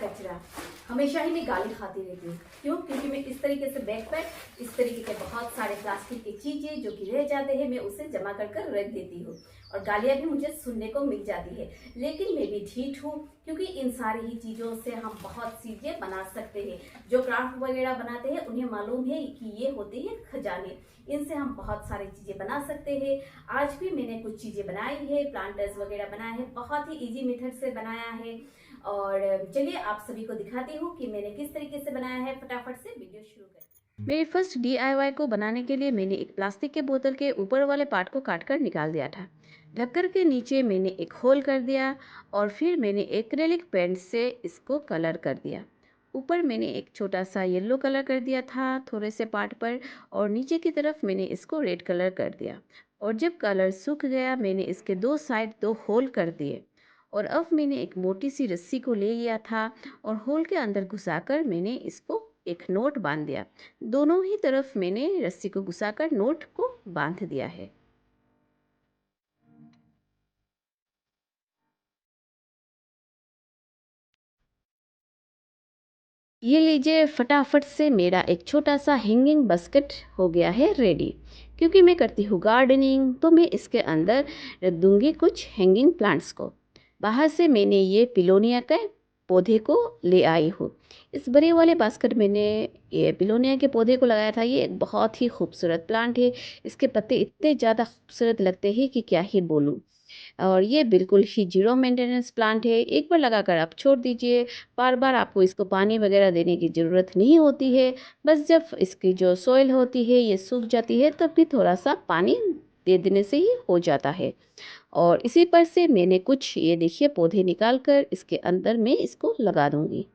कचरा। हमेशा ही मैं गाली खाती रहती हूँ। क्यों? क्योंकि मैं इस तरीके से बैग पर इस तरीके के बहुत सारे प्लास्टिक की चीजें जो कि रह जाते हैं, मैं उसे जमा कर कर रख देती हूँ और गालियां भी मुझे सुनने को मिल जाती है। लेकिन मैं भी ढीठ हूँ, क्योंकि इन सारी ही चीजों से हम बहुत चीजें बना सकते हैं। जो क्राफ्ट वगैरह बनाते हैं उन्हें मालूम है कि ये होते हैं खजाने। इनसे हम बहुत सारी चीजें बना सकते हैं। आज भी मैंने कुछ चीजें बनाई है, प्लांटर्स वगैरह बनाए हैं, बहुत ही इजी मेथड से बनाया है। और चलिए आप सभी को दिखाती हूँ कि मैंने किस तरीके से बनाया है। फटाफट से वीडियो शुरू करें। मेरी फर्स्ट डीआईवाई को बनाने के लिए मैंने एक प्लास्टिक के बोतल के ऊपर वाले पार्ट को काट कर निकाल दिया था। ढक्कन के नीचे मैंने एक होल कर दिया और फिर मैंने एक्रेलिक पेंट से इसको कलर कर दिया। ऊपर मैंने एक छोटा सा येलो कलर कर दिया था थोड़े से पार्ट पर, और नीचे की तरफ मैंने इसको रेड कलर कर दिया। और जब कलर सूख गया मैंने इसके दो साइड दो होल कर दिए। और अब मैंने एक मोटी सी रस्सी को ले लिया था और होल के अंदर घुसाकर मैंने इसको एक नोट बांध दिया। दोनों ही तरफ मैंने रस्सी को घुसाकर नोट को बांध दिया है। ये लीजिए, फटाफट से मेरा एक छोटा सा हैंगिंग बास्केट हो गया है रेडी। क्योंकि मैं करती हूँ गार्डनिंग तो मैं इसके अंदर रख दूंगी कुछ हैंगिंग प्लांट्स को। बाहर से मैंने ये पिलोनिया के पौधे को ले आई हूँ। इस बड़े वाले बास्केट मैंने ये पिलोनिया के पौधे को लगाया था। ये एक बहुत ही खूबसूरत प्लांट है। इसके पत्ते इतने ज़्यादा खूबसूरत लगते हैं कि क्या ही बोलूँ। और ये बिल्कुल ही जीरो मेंटेनेंस प्लांट है। एक बार लगाकर आप छोड़ दीजिए। बार बार आपको इसको पानी वगैरह देने की ज़रूरत नहीं होती है। बस जब इसकी जो सॉइल होती है ये सूख जाती है तब भी थोड़ा सा पानी दे देने से ही हो जाता है। और इसी पर से मैंने कुछ ये देखिए पौधे निकाल कर इसके अंदर मैं इसको लगा दूंगी।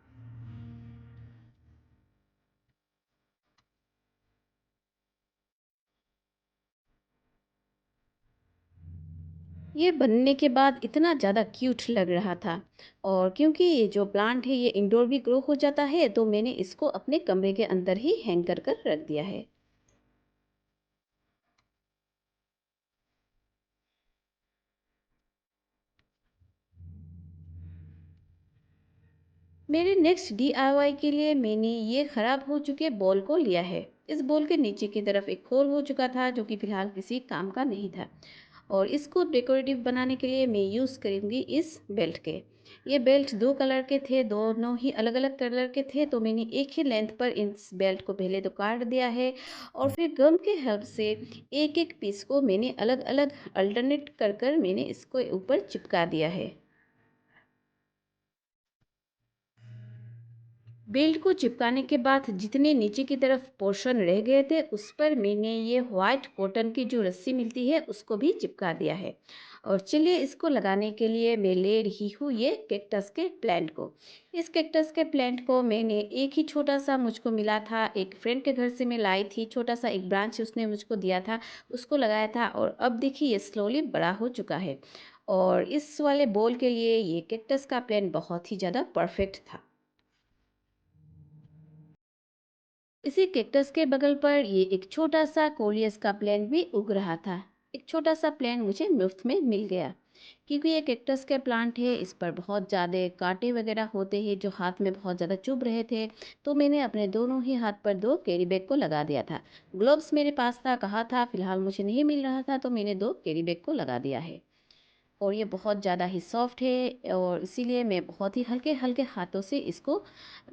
ये बनने के बाद इतना ज़्यादा क्यूट लग रहा था। और क्योंकि ये जो प्लांट है ये इंडोर भी ग्रो हो जाता है तो मैंने इसको अपने कमरे के अंदर ही हैंग कर कर रख दिया है। मेरे नेक्स्ट डीआईवाई के लिए मैंने ये ख़राब हो चुके बॉल को लिया है। इस बॉल के नीचे की तरफ एक होल हो चुका था जो कि फ़िलहाल किसी काम का नहीं था। और इसको डेकोरेटिव बनाने के लिए मैं यूज़ करूँगी इस बेल्ट के। ये बेल्ट दो कलर के थे, दोनों ही अलग अलग कलर के थे, तो मैंने एक ही लेंथ पर इस बेल्ट को पहले तो काट दिया है। और फिर गम के हेल्प से एक एक पीस को मैंने अलग अलग अल्टरनेट कर कर मैंने इसको ऊपर चिपका दिया है। बेल्ट को चिपकाने के बाद जितने नीचे की तरफ पोर्शन रह गए थे उस पर मैंने ये वाइट कॉटन की जो रस्सी मिलती है उसको भी चिपका दिया है। और चलिए इसको लगाने के लिए मैं ले रही हूँ ये कैक्टस के प्लांट को। इस कैक्टस के प्लांट को मैंने एक ही छोटा सा मुझको मिला था, एक फ्रेंड के घर से मैं लाई थी, छोटा सा एक ब्रांच उसने मुझको दिया था, उसको लगाया था। और अब देखिए ये स्लोली बड़ा हो चुका है। और इस वाले बॉल के लिए ये कैक्टस का प्लांट बहुत ही ज़्यादा परफेक्ट था। इसी कैक्टस के बगल पर ये एक छोटा सा कोलियस का प्लांट भी उग रहा था। एक छोटा सा प्लांट मुझे मुफ्त में मिल गया। क्योंकि ये कैक्टस के प्लांट है, इस पर बहुत ज़्यादा कांटे वगैरह होते हैं जो हाथ में बहुत ज़्यादा चुभ रहे थे। तो मैंने अपने दोनों ही हाथ पर दो कैरी बैग को लगा दिया था। ग्लोव्स मेरे पास था, कहा था फिलहाल मुझे नहीं मिल रहा था, तो मैंने दो कैरी बैग को लगा दिया है। और ये बहुत ज़्यादा ही सॉफ्ट है और इसीलिए मैं बहुत ही हल्के हल्के हाथों से इसको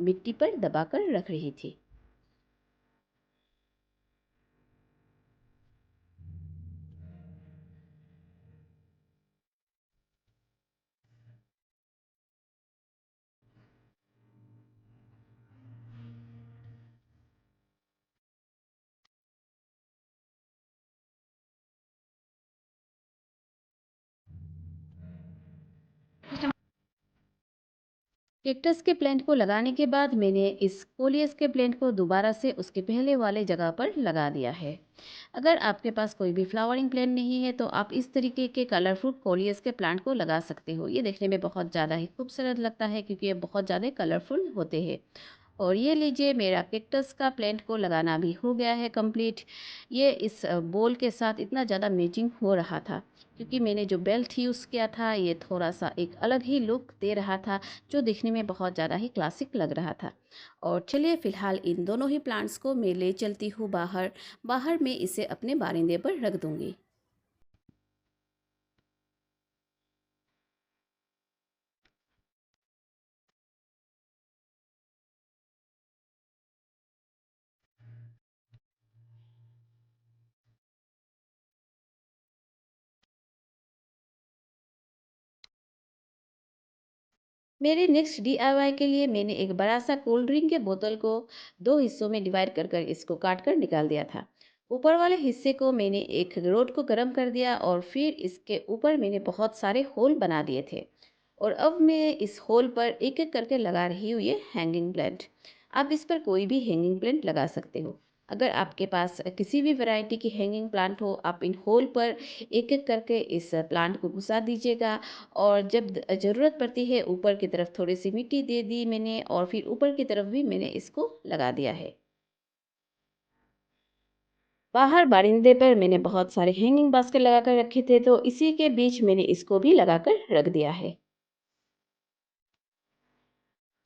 मिट्टी पर दबा कर रख रही थी। कैक्टस के प्लांट को लगाने के बाद मैंने इस कोलियस के प्लांट को दोबारा से उसके पहले वाले जगह पर लगा दिया है। अगर आपके पास कोई भी फ्लावरिंग प्लांट नहीं है तो आप इस तरीके के कलरफुल कोलियस के प्लांट को लगा सकते हो। ये देखने में बहुत ज़्यादा ही खूबसूरत लगता है क्योंकि ये बहुत ज़्यादा कलरफुल होते हैं। और ये लीजिए, मेरा कैक्टस का प्लांट को लगाना भी हो गया है कंप्लीट। ये इस बोल के साथ इतना ज़्यादा मैचिंग हो रहा था। क्योंकि मैंने जो बेल्ट यूज़ किया था ये थोड़ा सा एक अलग ही लुक दे रहा था, जो दिखने में बहुत ज़्यादा ही क्लासिक लग रहा था। और चलिए फ़िलहाल इन दोनों ही प्लांट्स को मैं ले चलती हूँ बाहर। बाहर मैं इसे अपने बारिंदे पर रख दूँगी। मेरे नेक्स्ट डीआईवाई के लिए मैंने एक बड़ा सा कोल्ड ड्रिंक के बोतल को दो हिस्सों में डिवाइड कर कर इसको काट कर निकाल दिया था। ऊपर वाले हिस्से को मैंने एक रोड को गर्म कर दिया और फिर इसके ऊपर मैंने बहुत सारे होल बना दिए थे। और अब मैं इस होल पर एक एक करके लगा रही हूँ ये हैंगिंग प्लांट। आप इस पर कोई भी हैंगिंग प्लांट लगा सकते हो। अगर आपके पास किसी भी वैरायटी की हैंगिंग प्लांट हो, आप इन होल पर एक एक करके इस प्लांट को घुसा दीजिएगा। और जब ज़रूरत पड़ती है ऊपर की तरफ थोड़ी सी मिट्टी दे दी मैंने, और फिर ऊपर की तरफ भी मैंने इसको लगा दिया है। बाहर बारिंदे पर मैंने बहुत सारे हैंगिंग बास्केट लगा कर रखे थे, तो इसी के बीच मैंने इसको भी लगा कर रख दिया है।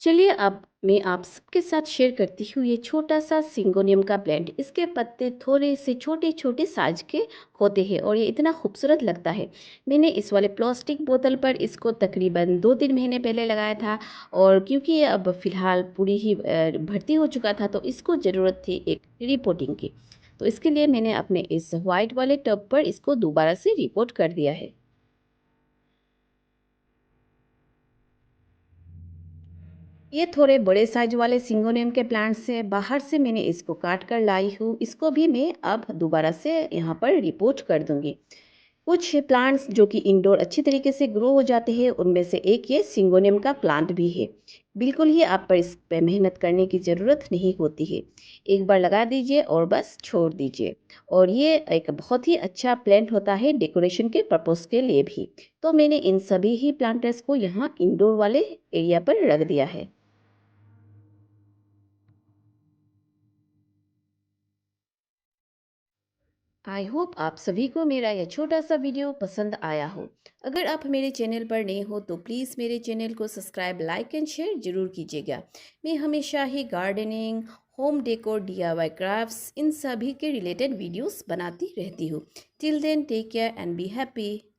चलिए अब मैं आप सबके साथ शेयर करती हूँ ये छोटा सा सिंगोनियम का प्लांट। इसके पत्ते थोड़े से छोटे छोटे साइज के होते हैं और ये इतना खूबसूरत लगता है। मैंने इस वाले प्लास्टिक बोतल पर इसको तकरीबन 2-3 महीने पहले लगाया था। और क्योंकि ये अब फ़िलहाल पूरी ही भर्ती हो चुका था, तो इसको ज़रूरत थी एक रिपोर्टिंग की। तो इसके लिए मैंने अपने इस वाइट वाले टब पर इसको दोबारा से रिपोर्ट कर दिया है। ये थोड़े बड़े साइज वाले सिंगोनियम के प्लांट्स से बाहर से मैंने इसको काट कर लाई हूँ। इसको भी मैं अब दोबारा से यहाँ पर रिपोर्ट कर दूंगी। कुछ प्लांट्स जो कि इंडोर अच्छी तरीके से ग्रो हो जाते हैं, उनमें से एक ये सिंगोनियम का प्लांट भी है। बिल्कुल ही आप पर इस पे मेहनत करने की ज़रूरत नहीं होती है। एक बार लगा दीजिए और बस छोड़ दीजिए। और ये एक बहुत ही अच्छा प्लांट होता है डेकोरेशन के पर्पज़ के लिए भी। तो मैंने इन सभी ही प्लांटर्स को यहाँ इंडोर वाले एरिया पर रख दिया है। आई होप आप सभी को मेरा यह छोटा सा वीडियो पसंद आया हो। अगर आप मेरे चैनल पर नए हो तो प्लीज़ मेरे चैनल को सब्सक्राइब, लाइक एंड शेयर ज़रूर कीजिएगा। मैं हमेशा ही gardening, home decor, DIY crafts, इन सभी के रिलेटेड वीडियोस बनाती रहती हूँ। Till then take care and be happy.